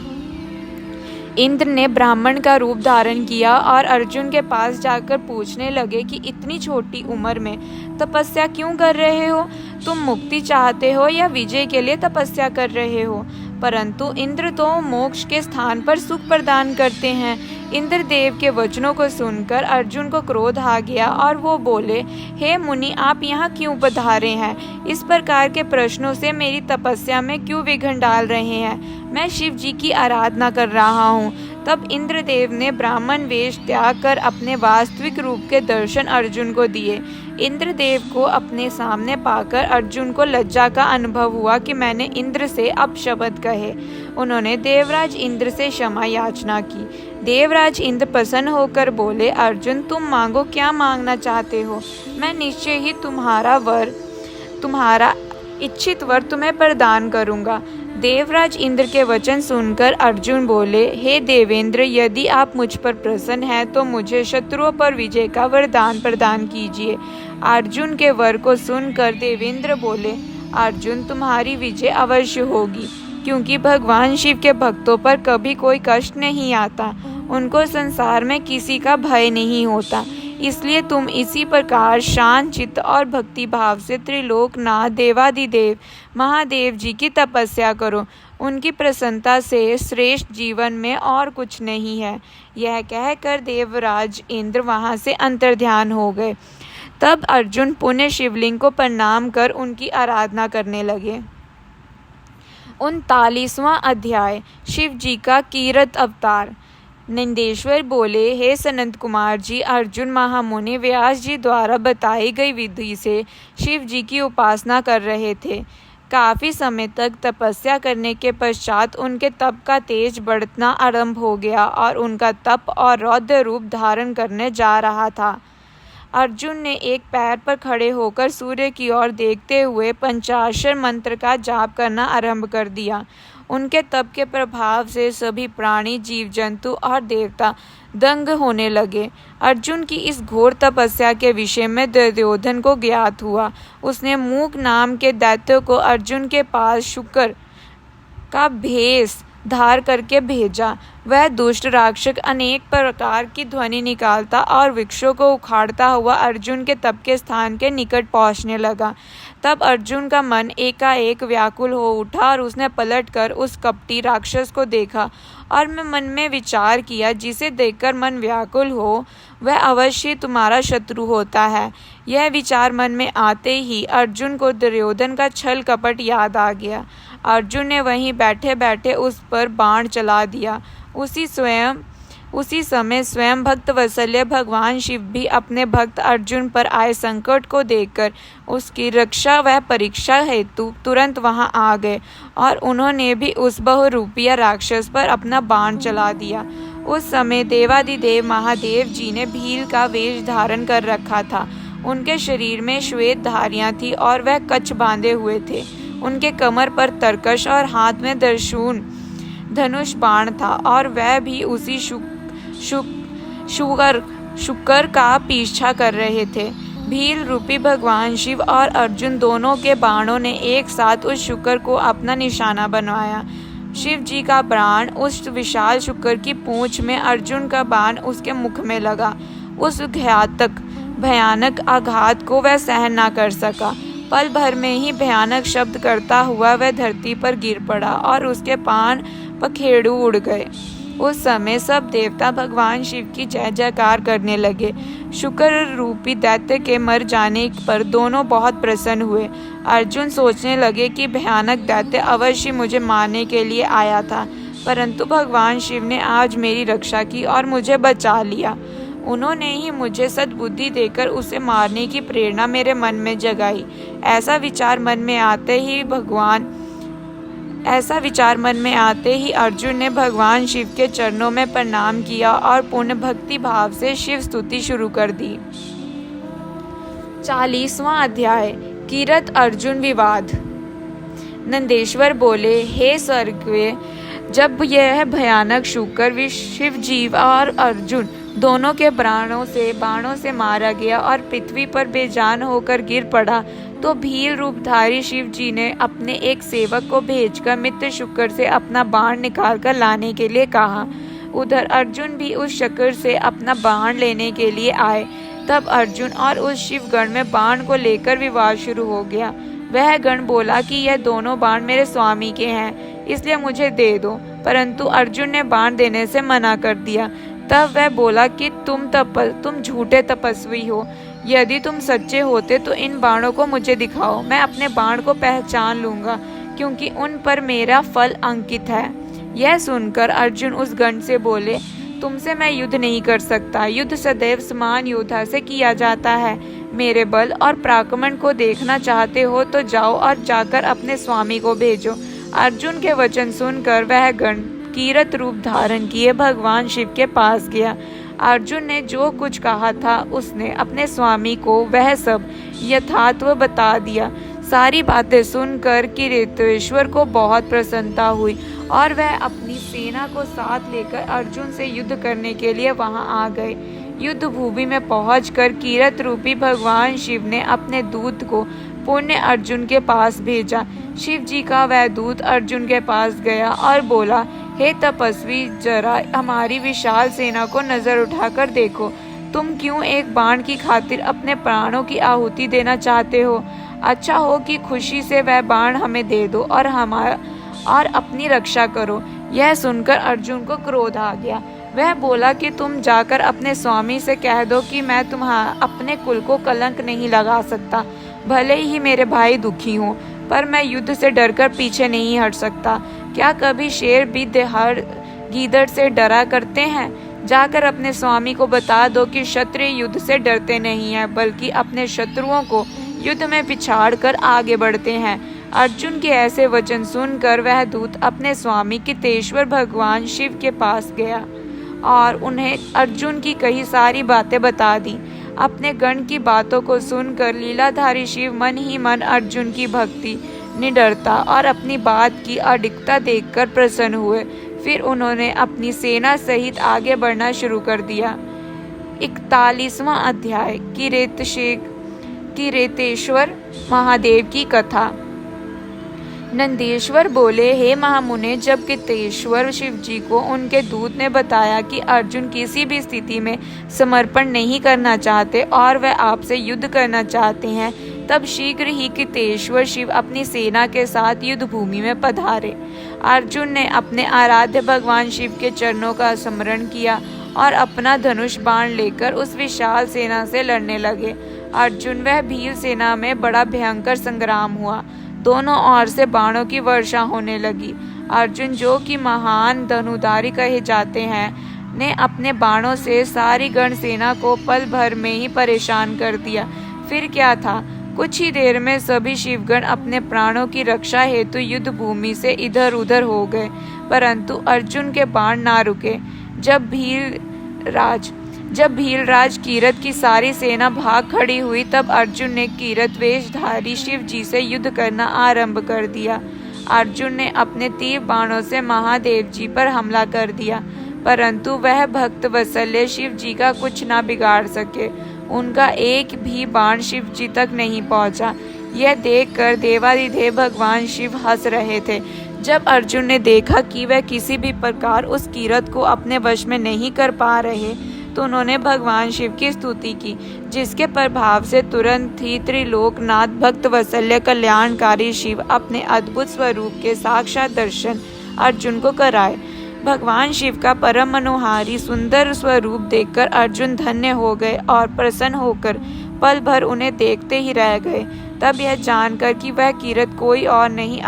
A: इंद्र ने ब्राह्मण का रूप धारण किया और अर्जुन के पास जाकर पूछने लगे कि इतनी छोटी उम्र में तपस्या क्यों कर रहे हो? तुम मुक्ति चाहते हो या विजय के लिए तपस्या कर रहे हो? परंतु इंद्र तो मोक्ष के स्थान पर सुख प्रदान करते हैं। इंद्रदेव के वचनों को सुनकर अर्जुन को क्रोध आ गया और वो बोले, हे मुनि, आप यहाँ क्यों पधारे हैं? इस प्रकार के प्रश्नों से मेरी तपस्या में क्यों विघ्न डाल रहे हैं? मैं शिव जी की आराधना कर रहा हूँ। तब इंद्रदेव ने ब्राह्मण वेश त्याग कर अपने वास्तविक रूप के दर्शन अर्जुन को दिए। इंद्रदेव को अपने सामने पाकर अर्जुन को लज्जा का अनुभव हुआ कि मैंने इंद्र से अपशब्द कहे। उन्होंने देवराज इंद्र से क्षमा याचना की। देवराज इंद्र प्रसन्न होकर बोले, अर्जुन, तुम मांगो, क्या मांगना चाहते हो? मैं निश्चय ही तुम्हारा इच्छित वर तुम्हें प्रदान करूंगा। देवराज इंद्र के वचन सुनकर अर्जुन बोले, हे देवेंद्र, यदि आप मुझ पर प्रसन्न हैं तो मुझे शत्रुओं पर विजय का वरदान प्रदान कीजिए। अर्जुन के वर को सुनकर देवेंद्र बोले, अर्जुन, तुम्हारी विजय अवश्य होगी, क्योंकि भगवान शिव के भक्तों पर कभी कोई कष्ट नहीं आता। उनको संसार में किसी का भय नहीं होता। इसलिए तुम इसी प्रकार शांत चित्त और भक्ति भाव से त्रिलोकनाथ देवादिदेव महादेव जी की तपस्या करो। उनकी प्रसन्नता से श्रेष्ठ जीवन में और कुछ नहीं है। यह कहकर देवराज इंद्र वहां से अंतर्ध्यान हो गए। तब अर्जुन पुण्य शिवलिंग को प्रणाम कर उनकी आराधना करने लगे। 39वां अध्याय, शिव जी का कीरत अवतार। नंदेश्वर बोले, हे सनत कुमार जी, अर्जुन महामुनि व्यास जी द्वारा बताई गई विधि से शिव जी की उपासना कर रहे थे। काफ़ी समय तक तपस्या करने के पश्चात उनके तप का तेज बढ़ना आरंभ हो गया और उनका तप और रौद्र रूप धारण करने जा रहा था। अर्जुन ने एक पैर पर खड़े होकर सूर्य की ओर देखते हुए पंचाक्षर मंत्र का जाप करना आरंभ कर दिया। उनके तप के प्रभाव से सभी प्राणी, जीव जंतु और देवता दंग होने लगे। अर्जुन की इस घोर तपस्या के विषय में दुर्योधन को ज्ञात हुआ। उसने मूक नाम के दैत्य को अर्जुन के पास शुक्र का भेष धार करके भेजा। वह दुष्ट राक्षस अनेक प्रकार की ध्वनि निकालता और वृक्षों को उखाड़ता हुआ अर्जुन के तप के स्थान के निकट पहुंचने लगा। तब अर्जुन का मन एकाएक व्याकुल हो उठा और उसने पलटकर उस कपटी राक्षस को देखा और मन में विचार किया, जिसे देखकर मन व्याकुल हो वह अवश्य तुम्हारा शत्रु होता है। यह विचार मन में आते ही अर्जुन को दुर्योधन का छल कपट याद आ गया। अर्जुन ने वहीं बैठे बैठे उस पर बाण चला दिया। उसी समय स्वयं भक्त वत्सल्य भगवान शिव भी अपने भक्त अर्जुन पर आए संकट को देखकर उसकी रक्षा व परीक्षा हेतु तुरंत वहां आ गए और उन्होंने भी उस बहुरूपिया राक्षस पर अपना बाण चला दिया। उस समय देवादिदेव महादेव जी ने भील का वेश धारण कर रखा था। उनके शरीर में श्वेत धारियां थी और वह कच्छ बांधे हुए थे। उनके कमर पर तरकश और हाथ में धनुष बाण था और वह भी उसी शुक्र का पीछा कर रहे थे। भील रूपी भगवान शिव और अर्जुन दोनों के बाणों ने एक साथ उस शुक्र को अपना निशाना बनवाया। शिव जी का बाण उस विशाल शुक्र की पूंछ में, अर्जुन का बाण उसके मुख में लगा। उस घातक भयानक आघात को वह सहन न कर सका। पल भर में ही भयानक शब्द करता हुआ वह धरती पर गिर पड़ा और उसके पान पखेरु उड़ गए। उस समय सब देवता भगवान शिव की जय जयकार करने लगे। शुक्र रूपी दैत्य के मर जाने पर दोनों बहुत प्रसन्न हुए। अर्जुन सोचने लगे कि भयानक दैत्य अवश्य मुझे मारने के लिए आया था, परंतु भगवान शिव ने आज मेरी रक्षा की और मुझे बचा लिया। उन्होंने ही मुझे सद्बुद्धि देकर उसे मारने की प्रेरणा मेरे मन में जगाई। ऐसा विचार मन में आते ही अर्जुन ने भगवान शिव के चरणों में प्रणाम किया और पूर्ण भक्ति भाव से शिव स्तुति शुरू कर दी। 40वां अध्याय। किरत अर्जुन विवाद। नंदेश्वर बोले, हे स्वर्गीय, जब यह भयानक शुक्र शिव जी और अर्जुन दोनों के बाणों से मारा गया और पृथ्वी पर बेजान होकर गिर पड़ा, तो भील रूपधारी शिव जी ने अपने एक सेवक को भेजकर मित्र शुक्र से अपना बाण निकालकर लाने के लिए कहा। उधर अर्जुन भी उस शुक्र से अपना बाण लेने के लिए आए। तब अर्जुन और उस शिव गण में बाण को लेकर विवाद शुरू हो गया। वह गण बोला कि यह दोनों बाण मेरे स्वामी के हैं, इसलिए मुझे दे दो, परंतु अर्जुन ने बाण देने से मना कर दिया। तब वह बोला कि तुम झूठे तपस्वी हो। यदि तुम सच्चे होते तो इन बाणों को मुझे दिखाओ, मैं अपने बाण को पहचान लूंगा, क्योंकि उन पर मेरा फल अंकित है। यह सुनकर अर्जुन उस गण से बोले, तुमसे मैं युद्ध नहीं कर सकता। युद्ध सदैव समान योद्धा से किया जाता है। मेरे बल और पराक्रम को देखना चाहते हो तो जाओ और जाकर अपने स्वामी को भेजो। अर्जुन के वचन सुनकर वह गण कीरत रूप धारण किए भगवान शिव के पास गया। अर्जुन ने जो कुछ कहा था उसने अपने स्वामी को वह सब यथार्थ बता दिया। सारी बातें सुनकर किरीटेश्वर को बहुत प्रसन्नता हुई और वह अपनी सेना को साथ लेकर अर्जुन से युद्ध करने के लिए वहां आ गए। युद्ध भूमि में पहुंचकर कीरत रूपी भगवान शिव ने अपने दूत को पुण्य अर्जुन के पास भेजा। शिव जी का वह दूत अर्जुन के पास गया और बोला, हे तपस्वी, जरा हमारी विशाल सेना को नजर उठाकर देखो। तुम क्यों एक बाण की खातिर अपने प्राणों की आहुति देना चाहते हो? अच्छा हो कि खुशी से वह बाण हमें दे दो और अपनी रक्षा करो। यह सुनकर अर्जुन को क्रोध आ गया। वह बोला कि तुम जाकर अपने स्वामी से कह दो कि मैं अपने कुल को कलंक नहीं लगा सकता। भले ही मेरे भाई दुखी हों, पर मैं युद्ध से डरकर पीछे नहीं हट सकता। क्या कभी शेर भी गीदड़ से डरा करते हैं? जाकर अपने स्वामी को बता दो कि क्षत्रिय युद्ध से डरते नहीं हैं, बल्कि अपने शत्रुओं को युद्ध में पिछाड़ कर आगे बढ़ते हैं। अर्जुन के ऐसे वचन सुनकर वह दूत अपने स्वामी किरीटेश्वर भगवान शिव के पास गया और उन्हें अर्जुन की कई सारी बातें बता दी। अपने गण की बातों को सुनकर लीलाधारी शिव मन ही मन अर्जुन की भक्ति, निडरता और अपनी बात की अडिगता देखकर प्रसन्न हुए। फिर उन्होंने अपनी सेना सहित आगे बढ़ना शुरू कर दिया। 41वां अध्याय किरेतेश्वर महादेव की कथा। नंदेश्वर बोले, हे महामुने, जब किरेतेश्वर शिव जी को उनके दूत ने बताया कि अर्जुन किसी भी स्थिति में समर्पण नहीं करना चाहते और वह आपसे युद्ध करना चाहते हैं, तब शीघ्र ही किरेतेश्वर शिव अपनी सेना के साथ युद्ध भूमि में पधारे। अर्जुन ने अपने आराध्य भगवान शिव के चरणों का स्मरण किया और अपना धनुष बाण लेकर उस विशाल सेना से लड़ने लगे। अर्जुन वह भील सेना में बड़ा भयंकर संग्राम हुआ। दोनों ओर से बाणों की वर्षा होने लगी। अर्जुन, जो कि महान धनुधारी कहे जाते हैं, ने अपने बाणों से सारी गण सेना को पल भर में ही परेशान कर दिया। फिर क्या था, कुछ ही देर में सभी शिवगण अपने प्राणों की रक्षा हेतु युद्ध भूमि से इधर उधर हो गए, परंतु अर्जुन के बाण ना रुके। जब भीलराज कीरत की सारी सेना भाग खड़ी हुई, तब अर्जुन ने कीरत वेशधारी शिव जी से युद्ध करना आरंभ कर दिया। अर्जुन ने अपने तीर बाणों से महादेव जी पर हमला कर दिया, परंतु वह भक्त वत्सल्य शिव जी का कुछ ना बिगाड़ सके। उनका एक भी बाण शिव जी तक नहीं पहुंचा। यह देखकर देवाधिदेव भगवान शिव हंस रहे थे। जब अर्जुन ने देखा कि वह किसी भी प्रकार उस कीरत को अपने वश में नहीं कर पा रहे, तो उन्होंने भगवान शिव की स्तुति की, जिसके प्रभाव से तुरंत ही त्रिलोकनाथ भक्त वत्सल्य कल्याणकारी शिव अपने अद्भुत स्वरूप के साक्षात दर्शन अर्जुन को कराए। भगवान शिव का परम मनोहारी सुंदर स्वरूप देखकर अर्जुन धन्य हो गए और प्रसन्न होकर पल भर उन्हें देखते ही रह गए। तब यह जानकर कि वह कीरत कोई और नहीं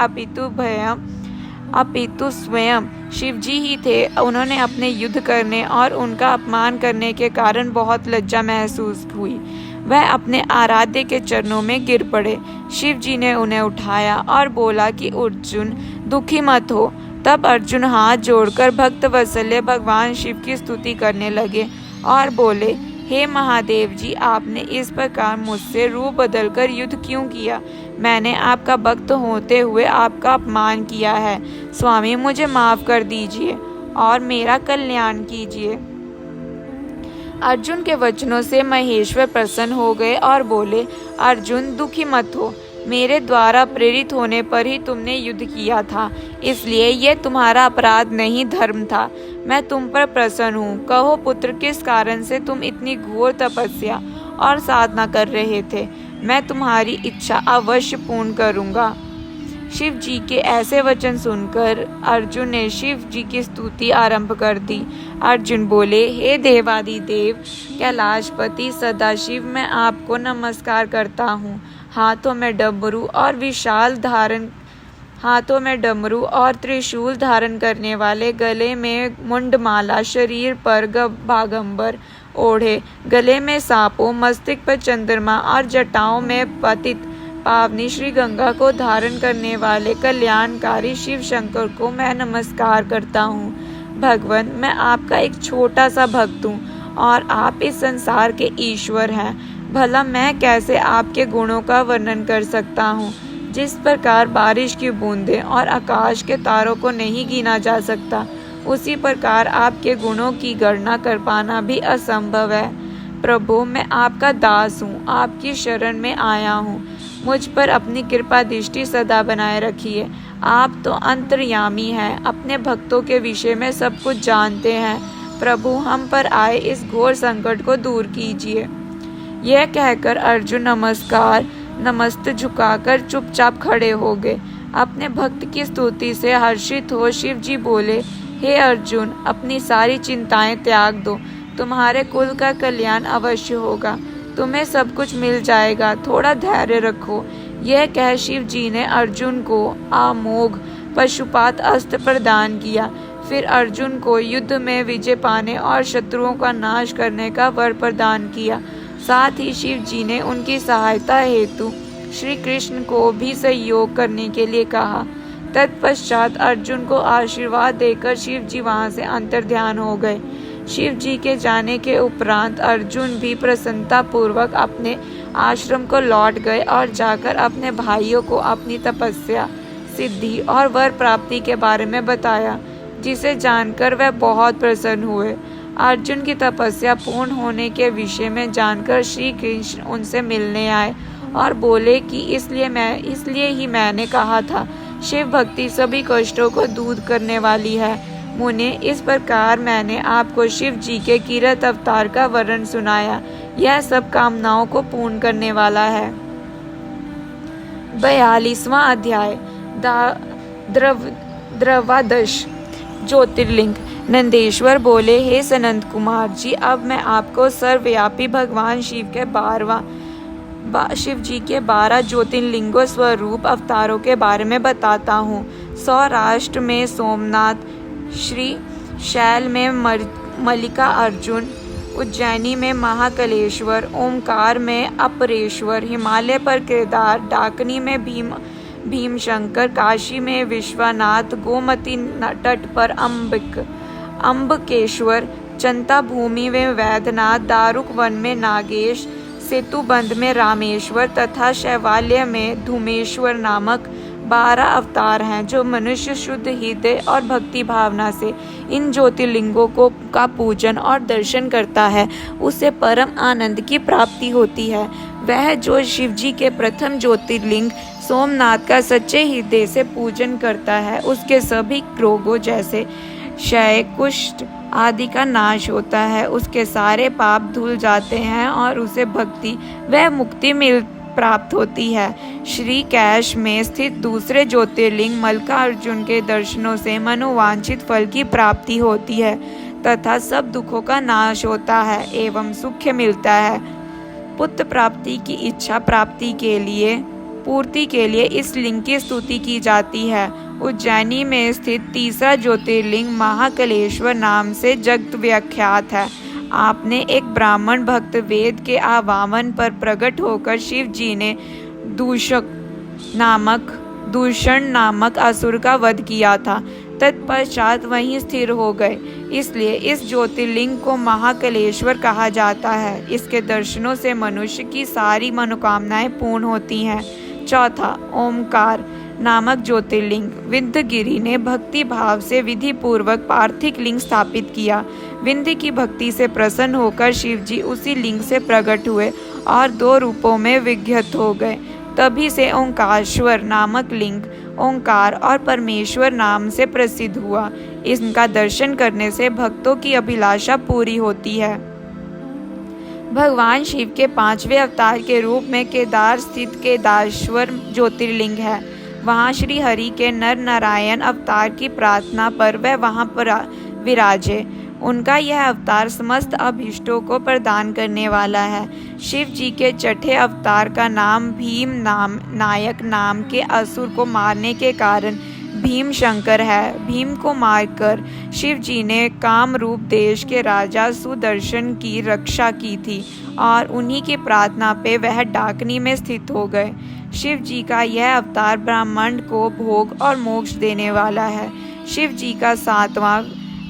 A: अपितु स्वयं शिव जी ही थे, उन्होंने अपने युद्ध करने और उनका अपमान करने के कारण बहुत लज्जा महसूस हुई। वह अपने आराध्य के चरणों में गिर पड़े। शिव जी ने उन्हें उठाया और बोला कि अर्जुन, दुखी मत हो। तब अर्जुन हाथ जोड़कर भक्त वत्सल्य भगवान शिव की स्तुति करने लगे और बोले, हे महादेव जी, आपने इस प्रकार मुझसे रूप बदलकर युद्ध क्यों किया? मैंने आपका भक्त होते हुए आपका अपमान किया है। स्वामी, मुझे माफ कर दीजिए और मेरा कल्याण कीजिए। अर्जुन के वचनों से महेश्वर प्रसन्न हो गए और बोले, अर्जुन, दुखी मत हो। मेरे द्वारा प्रेरित होने पर ही तुमने युद्ध किया था, इसलिए यह तुम्हारा अपराध नहीं, धर्म था। मैं तुम पर प्रसन्न हूँ। कहो पुत्र, किस कारण से तुम इतनी घोर तपस्या और साधना कर रहे थे? मैं तुम्हारी इच्छा अवश्य पूर्ण करूँगा। शिव जी के ऐसे वचन सुनकर अर्जुन ने शिव जी की स्तुति आरंभ कर दी। अर्जुन बोले, हे देवादिदेव कैलाशपति सदाशिव, मैं आपको नमस्कार करता हूँ। हाथों में डमरू और त्रिशूल धारण करने वाले, गले में मुंडमाला, शरीर पर बागंबर ओढ़े, गले में सांपों, मस्तक पर चंद्रमा और जटाओं में पतित पावनी श्री गंगा को धारण करने वाले कल्याणकारी शिव शंकर को मैं नमस्कार करता हूँ। भगवान, मैं आपका एक छोटा सा भक्त हूँ और आप इस संसार के ईश्वर हैं। भला मैं कैसे आपके गुणों का वर्णन कर सकता हूँ? जिस प्रकार बारिश की बूंदें और आकाश के तारों को नहीं गिना जा सकता, उसी प्रकार आपके गुणों की गणना कर पाना भी असंभव है। प्रभु, मैं आपका दास हूँ, आपकी शरण में आया हूँ। मुझ पर अपनी कृपा दृष्टि सदा बनाए रखिए। आप तो अंतर्यामी हैं, अपने भक्तों के विषय में सब कुछ जानते हैं। प्रभु, हम पर आए इस घोर संकट को दूर कीजिए। यह कहकर अर्जुन नमस्त झुकाकर चुपचाप खड़े हो गए। अपने भक्त की स्तुति से हर्षित हो शिव जी बोले, हे अर्जुन, अपनी सारी चिंताएं त्याग दो। तुम्हारे कुल का कल्याण अवश्य होगा। तुम्हें सब कुछ मिल जाएगा, थोड़ा धैर्य रखो। यह कह शिव जी ने अर्जुन को अमोघ पशुपात अस्त्र प्रदान किया। फिर अर्जुन को युद्ध में विजय पाने और शत्रुओं का नाश करने का वर प्रदान किया। साथ ही शिव जी ने उनकी सहायता हेतु श्री कृष्ण को भी सहयोग करने के लिए कहा। तत्पश्चात अर्जुन को आशीर्वाद देकर शिव जी वहां से अंतर्ध्यान हो गए। शिव जी के जाने के उपरांत अर्जुन भी प्रसन्नता पूर्वक अपने आश्रम को लौट गए और जाकर अपने भाइयों को अपनी तपस्या, सिद्धि और वर प्राप्ति के बारे में बताया। जिसे जानकर वह बहुत प्रसन्न हुए। अर्जुन की तपस्या पूर्ण होने के विषय में जानकर श्री कृष्ण उनसे मिलने आए और बोले कि इसलिए ही मैंने कहा था, शिव भक्ति सभी कष्टों को दूर करने वाली है। मुने, इस प्रकार मैंने आपको शिव जी के किरत अवतार का वर्णन सुनाया। यह सब कामनाओं को पूर्ण करने वाला है। 42वां अध्याय द्वादश ज्योतिर्लिंग। नंदेश्वर बोले, हे सनंद कुमार जी, अब मैं आपको सर्वव्यापी भगवान शिव जी के 12 ज्योतिर्लिंगों स्वरूप अवतारों के बारे में बताता हूँ। सौराष्ट्र में सोमनाथ, श्री शैल में मल्लिका अर्जुन, उज्जैनी में महाकालेश्वर, ओमकार में अपरेश्वर, हिमालय पर केदार, डाकनी में भीमशंकर, काशी में विश्वनाथ, गोमती तट पर अम्बकेश्वर, चंता भूमि में वैद्यनाथ, दारुक वन में नागेश, सेतुबंध में रामेश्वर तथा शैवाल्य में धूमेश्वर नामक 12 अवतार हैं। जो मनुष्य शुद्ध हृदय और भक्ति भावना से इन ज्योतिर्लिंगों का पूजन और दर्शन करता है, उसे परम आनंद की प्राप्ति होती है। वह जो शिव जी के प्रथम ज्योतिर्लिंग सोमनाथ का सच्चे हृदय से पूजन करता है, उसके सभी रोगों जैसे क्षय, कुष्ठ आदि का नाश होता है, उसके सारे पाप धुल जाते हैं और उसे भक्ति व मुक्ति प्राप्त होती है। श्री कैश में स्थित दूसरे ज्योतिर्लिंग मल्लिकार्जुन के दर्शनों से मनोवांछित फल की प्राप्ति होती है तथा सब दुखों का नाश होता है एवं सुख मिलता है। पुत्र प्राप्ति की इच्छा पूर्ति के लिए इस लिंग की स्तुति की जाती है। उज्जैनी में स्थित तीसरा ज्योतिर्लिंग महाकालेश्वर नाम से जगत विख्यात है। आपने एक ब्राह्मण भक्त वेद के आह्वान पर प्रकट होकर शिव जी ने दूषण नामक असुर का वध किया था। तत्पश्चात वहीं स्थिर हो गए, इसलिए इस ज्योतिर्लिंग को महाकालेश्वर कहा जाता है। इसके दर्शनों से मनुष्य की सारी मनोकामनाएं पूर्ण होती हैं। चौथा, ओमकार नामक ज्योतिर्लिंग। विंध्यगिरि ने भक्ति भाव से विधि पूर्वक पार्थिव लिंग स्थापित किया। विंध्य की भक्ति से प्रसन्न होकर शिव जी उसी लिंग से प्रकट हुए और 2 रूपों में विघ्नित हो गए। तभी से ओंकारेश्वर नामक लिंग ओंकार और परमेश्वर नाम से प्रसिद्ध हुआ। इनका दर्शन करने से भक्तों की अभिलाषा पूरी होती है। भगवान शिव के 5वें अवतार के रूप में केदार स्थित केदारेश्वर ज्योतिर्लिंग है। वहाँ श्री हरि के नर नारायण अवतार की प्रार्थना पर वह वहाँ पर विराजे। उनका यह अवतार समस्त अभीष्टों को प्रदान करने वाला है। शिव जी के 6ठे अवतार का नाम भीम नायक नाम के असुर को मारने के कारण भीमशंकर है। भीम को मारकर शिव जी ने कामरूप देश के राजा सुदर्शन की रक्षा की थी और उन्हीं की प्रार्थना पे वह डाकनी में स्थित हो गए। शिव जी का यह अवतार ब्रह्मांड को भोग और मोक्ष देने वाला है। शिव जी का 7वां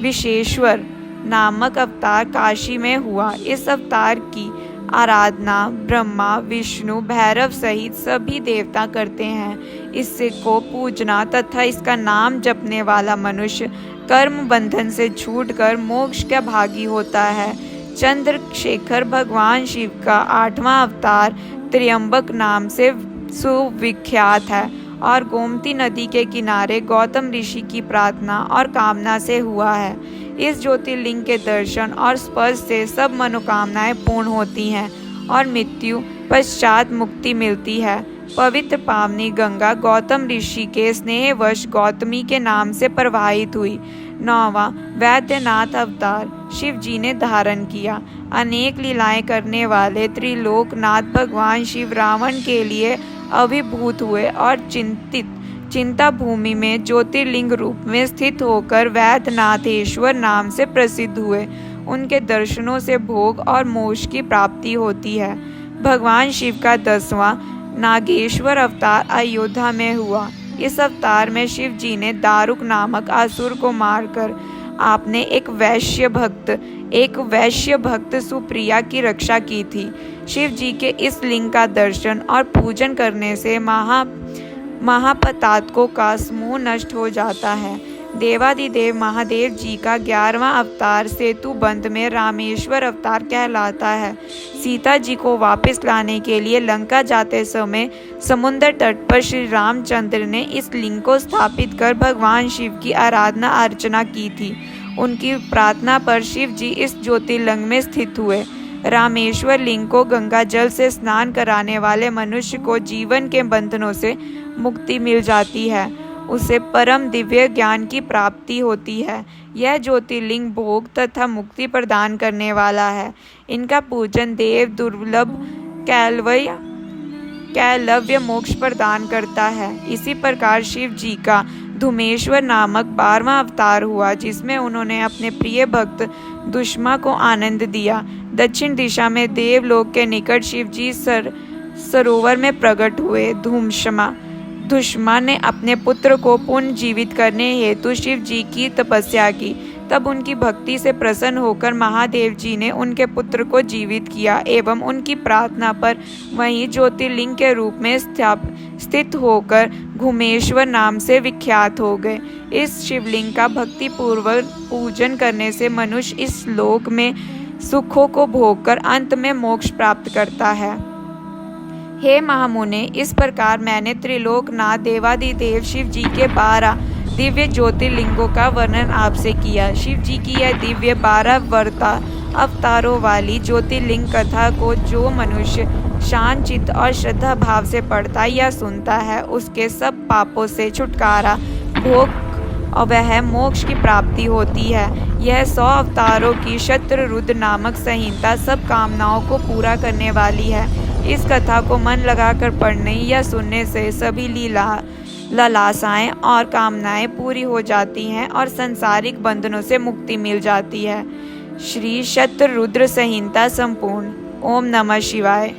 A: विशेश्वर नामक अवतार काशी में हुआ। इस अवतार की आराधना ब्रह्मा, विष्णु, भैरव सहित सभी देवता करते हैं। इससे को पूजना तथा इसका नाम जपने वाला मनुष्य कर्म बंधन से छूटकर मोक्ष का भागी होता है। चंद्रशेखर भगवान शिव का 8वां अवतार त्र्यंबक नाम से सुविख्यात है और गोमती नदी के किनारे गौतम ऋषि की प्रार्थना और कामना से हुआ है। इस ज्योतिर्लिंग के दर्शन और स्पर्श से सब मनोकामनाएं पूर्ण होती हैं और मृत्यु पश्चात मुक्ति मिलती है। पवित्र पावनी गंगा गौतम ऋषि के स्नेहवश गौतमी के नाम से प्रवाहित हुई। 9वां वैद्यनाथ अवतार शिव जी ने धारण किया। अनेक लीलाएं करने वाले त्रिलोकनाथ भगवान शिव रावण के लिए अभिभूत हुए और चिंता भूमि में ज्योतिर्लिंग रूप में स्थित होकर वैद्यनाथेश्वर नाम से प्रसिद्ध हुए। उनके दर्शनों से भोग और मोक्ष की प्राप्ति होती है। भगवान शिव का 10वां नागेश्वर अवतार अयोध्या में हुआ। इस अवतार में शिव जी ने दारुक नामक असुर को मारकर आपने एक वैश्य भक्त सुप्रिया की रक्षा की थी। शिव जी के इस लिंग का दर्शन और पूजन करने से महापतातकों का समूह नष्ट हो जाता है। देवादिदेव महादेव जी का 11वां अवतार सेतुबंध में रामेश्वर अवतार कहलाता है। सीता जी को वापस लाने के लिए लंका जाते समय समुद्र तट पर श्री रामचंद्र ने इस लिंग को स्थापित कर भगवान शिव की आराधना अर्चना की थी। उनकी प्रार्थना पर शिव जी इस ज्योतिर्लिंग में स्थित हुए। रामेश्वर लिंग को गंगा जल से स्नान कराने वाले मनुष्य को जीवन के बंधनों से मुक्ति मिल जाती है, उसे परम दिव्य ज्ञान की प्राप्ति होती है। यह ज्योतिर्लिंग भोग तथा मुक्ति प्रदान करने वाला है। इनका पूजन देव दुर्लभ कैलव्य मोक्ष प्रदान करता है। इसी प्रकार शिव जी का धूमेश्वर नामक 12वां अवतार हुआ, जिसमें उन्होंने अपने प्रिय भक्त दुष्मा को आनंद दिया। दक्षिण दिशा में देवलोक के निकट शिव जी सरोवर में प्रकट हुए। दुष्मा ने अपने पुत्र को पुनर्जीवित करने हेतु शिव जी की तपस्या की। तब उनकी भक्ति से प्रसन्न होकर महादेव जी ने उनके पुत्र को जीवित किया एवं उनकी प्रार्थना पर वहीं ज्योतिर्लिंग के रूप में स्थित होकर घुमेश्वर नाम से विख्यात हो गए। इस शिवलिंग का भक्ति पूर्वक पूजन करने से मनुष्य इस लोक में सुखों को भोगकर अंत में मोक्ष प्राप्त करता है। हे महामुने, इस प्रकार मैंने त्रिलोकनाथ देवादिदेव शिव जी के 12 दिव्य ज्योतिर्लिंगों का वर्णन आपसे किया। शिव जी की यह दिव्य 12 अवतारों वाली ज्योतिर्लिंग कथा को जो मनुष्य शांत चित्त और श्रद्धा भाव से पढ़ता या सुनता है, उसके सब पापों से छुटकारा भोग और वह मोक्ष की प्राप्ति होती है। यह 100 अवतारों की शत्ररुद्र नामक संहिता सब कामनाओं को पूरा करने वाली है। इस कथा को मन लगाकर पढ़ने या सुनने से सभी लालसाएं और कामनाएं पूरी हो जाती हैं और सांसारिक बंधनों से मुक्ति मिल जाती है। श्री शतरुद्र संहिता संपूर्ण। ओम नमः शिवाय।